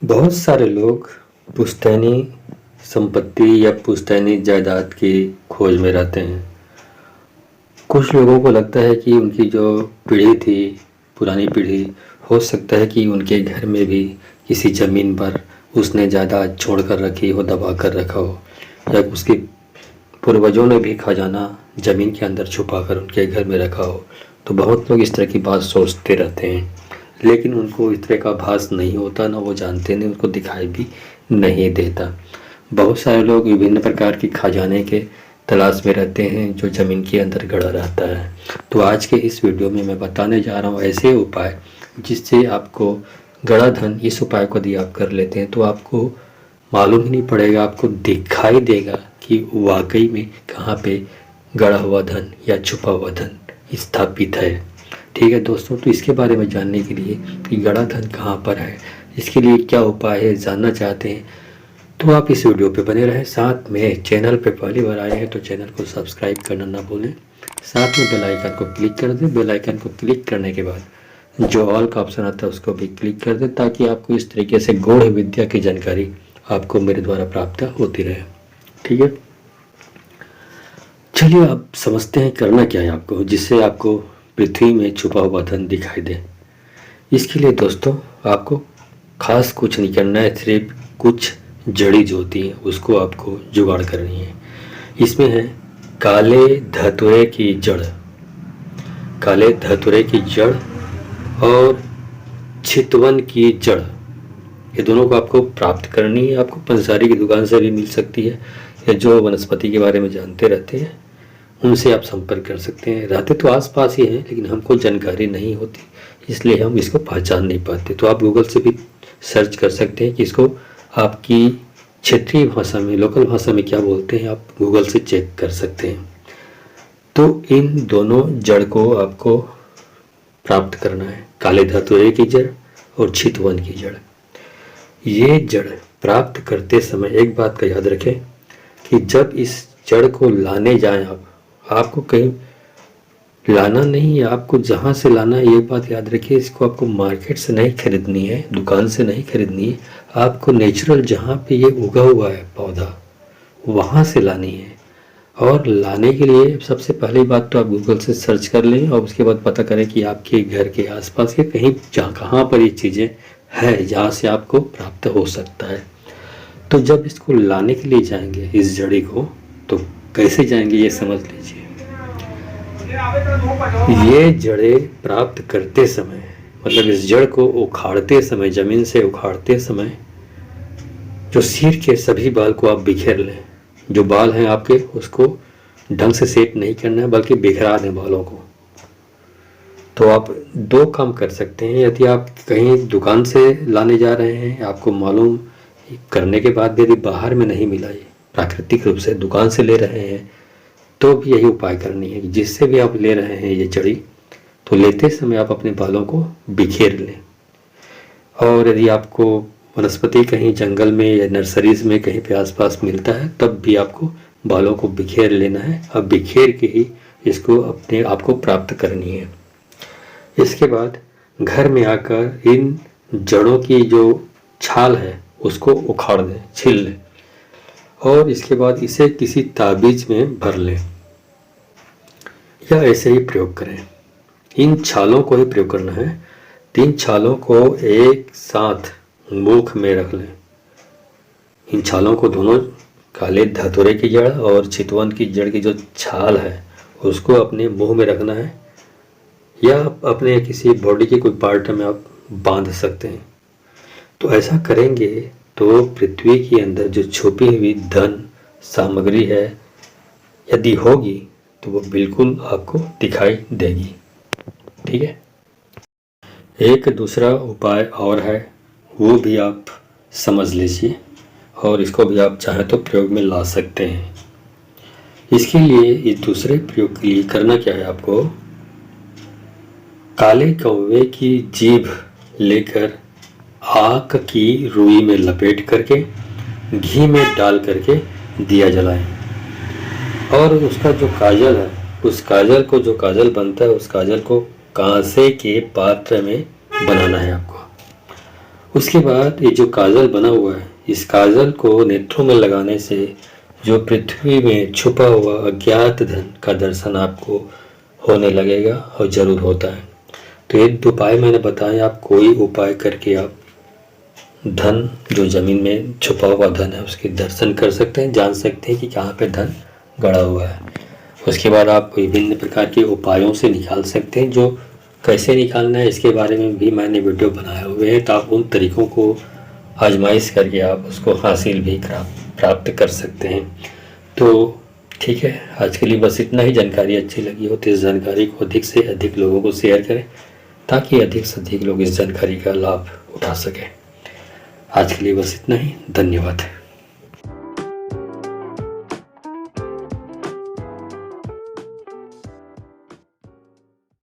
बहुत सारे लोग पुश्तैनी संपत्ति या पुश्तैनी जायदाद की खोज में रहते हैं। कुछ लोगों को लगता है कि उनकी जो पीढ़ी थी, पुरानी पीढ़ी, हो सकता है कि उनके घर में भी किसी ज़मीन पर उसने जायदाद छोड़ कर रखी हो, दबा कर रखा हो, या उसके पूर्वजों ने भी खजाना ज़मीन के अंदर छुपा कर उनके घर में रखा हो। तो बहुत लोग इस तरह की बात सोचते रहते हैं, लेकिन उनको इस तरह का आभास नहीं होता, ना वो जानते, नहीं उनको दिखाई भी नहीं देता। बहुत सारे लोग विभिन्न प्रकार की खजाने के तलाश में रहते हैं जो ज़मीन के अंदर गड़ा रहता है। तो आज के इस वीडियो में मैं बताने जा रहा हूँ ऐसे उपाय जिससे आपको गड़ा धन, इस उपाय को यदि आप कर लेते हैं तो आपको मालूम ही नहीं पड़ेगा, आपको दिखाई देगा कि वाकई में कहाँ पे गड़ा हुआ धन या छुपा हुआ धन स्थापित है। ठीक है दोस्तों, तो इसके बारे में जानने के लिए कि गड़ा धन कहाँ पर है, इसके लिए क्या उपाय है, जानना चाहते हैं तो आप इस वीडियो पे बने रहें। साथ में चैनल पे पहली बार आए हैं तो चैनल को सब्सक्राइब करना ना भूलें। साथ में बेल आइकन को क्लिक कर दें। बेल आइकन को क्लिक करने के बाद जो ऑल का ऑप्शन आता है उसको भी क्लिक कर दें, ताकि आपको इस तरीके से गूढ़ विद्या की जानकारी आपको मेरे द्वारा प्राप्त होती रहे। ठीक है, चलिए अब समझते हैं करना क्या है आपको, जिससे आपको पृथ्वी में छुपा हुआ धन दिखाई दे। इसके लिए दोस्तों आपको खास कुछ नहीं करना है, सिर्फ कुछ जड़ी जो होती है उसको आपको जुगाड़ करनी है। इसमें है काले धतूरे की जड़, काले धतूरे की जड़ और चितवन की जड़, ये दोनों को आपको प्राप्त करनी है। आपको पंसारी की दुकान से भी मिल सकती है, या जो वनस्पति के बारे में जानते रहते हैं उनसे आप संपर्क कर सकते हैं। रहते तो आसपास ही हैं, लेकिन हमको जानकारी नहीं होती, इसलिए हम इसको पहचान नहीं पाते। तो आप गूगल से भी सर्च कर सकते हैं कि इसको आपकी क्षेत्रीय भाषा में, लोकल भाषा में क्या बोलते हैं, आप गूगल से चेक कर सकते हैं। तो इन दोनों जड़ को आपको प्राप्त करना है, काले धतूरे की जड़ और चितवन की जड़। ये जड़ प्राप्त करते समय एक बात का याद रखें कि जब इस जड़ को लाने जाएं आपको कहीं लाना नहीं है, आपको जहाँ से लाना है ये बात याद रखिए। इसको आपको मार्केट से नहीं खरीदनी है, दुकान से नहीं खरीदनी है, आपको नेचुरल जहाँ पे ये उगा हुआ है पौधा वहाँ से लानी है। और लाने के लिए सबसे पहली बात तो आप गूगल से सर्च कर लें, और उसके बाद पता करें कि आपके घर के आसपास के कहीं जहाँ कहाँ पर ये चीज़ें है जहाँ से आपको प्राप्त हो सकता है। तो जब इसको लाने के लिए जाएंगे इस जड़ी को, तो कैसे जाएंगे ये समझ लीजिए। ये जड़ें प्राप्त करते समय, मतलब इस जड़ को उखाड़ते समय, जमीन से उखाड़ते समय, जो सिर के सभी बाल को आप बिखेर लें। जो बाल हैं आपके उसको ढंग से सेट नहीं करना है, बल्कि बिखरा दें बालों को। तो आप दो काम कर सकते हैं। यदि आप कहीं दुकान से लाने जा रहे हैं, आपको मालूम करने के बाद भी यदि बाहर में नहीं मिला, ये प्राकृतिक रूप से दुकान से ले रहे हैं, तो भी यही उपाय करनी है कि जिससे भी आप ले रहे हैं ये जड़ी, तो लेते समय आप अपने बालों को बिखेर लें। और यदि आपको वनस्पति कहीं जंगल में या नर्सरीज में कहीं पे आसपास मिलता है, तब भी आपको बालों को बिखेर लेना है। अब बिखेर के ही इसको अपने आप को प्राप्त करनी है। इसके बाद घर में आकर इन जड़ों की जो छाल है उसको उखाड़ दें, छील लें, और इसके बाद इसे किसी ताबीज में भर लें, या ऐसे ही प्रयोग करें। इन छालों को ही प्रयोग करना है। 3 छालों को एक साथ मुख में रख लें। इन छालों को दोनों, काले धतूरे की जड़ और चितवन की जड़ की जो छाल है उसको अपने मुंह में रखना है, या अपने किसी बॉडी के कोई पार्ट में आप बांध सकते हैं। तो ऐसा करेंगे तो पृथ्वी के अंदर जो छुपी हुई धन सामग्री है यदि होगी तो वो बिल्कुल आपको दिखाई देगी। ठीक है, एक दूसरा उपाय और है, वो भी आप समझ लीजिए, और इसको भी आप चाहें तो प्रयोग में ला सकते हैं। इसके लिए इस दूसरे प्रयोग के लिए करना क्या है, आपको काले कौवे की जीभ लेकर आग की रुई में लपेट करके घी में डाल करके दिया जलाएं, और उसका जो काजल है, उस काजल को, जो काजल बनता है उस काजल को कांसे के पात्र में बनाना है आपको। उसके बाद ये जो काजल बना हुआ है, इस काजल को नेत्रों में लगाने से जो पृथ्वी में छुपा हुआ अज्ञात धन का दर्शन आपको होने लगेगा और ज़रूर होता है। तो ये 2 उपाय मैंने बताए, आप कोई उपाय करके आप धन, जो ज़मीन में छुपा हुआ धन है, उसके दर्शन कर सकते हैं, जान सकते हैं कि कहाँ पे धन गड़ा हुआ है। उसके बाद आप विभिन्न प्रकार के उपायों से निकाल सकते हैं, जो कैसे निकालना है इसके बारे में भी मैंने वीडियो बनाए हुए हैं, तो आप उन तरीक़ों को आजमाइश करके आप उसको हासिल भी प्राप्त कर सकते हैं। तो ठीक है, आज के लिए बस इतना ही। जानकारी अच्छी लगी हो तो इस जानकारी को अधिक से अधिक लोगों को शेयर करें, ताकि अधिक से अधिक लोग इस जानकारी का लाभ उठा सकें। आज के लिए बस इतना ही। धन्यवाद।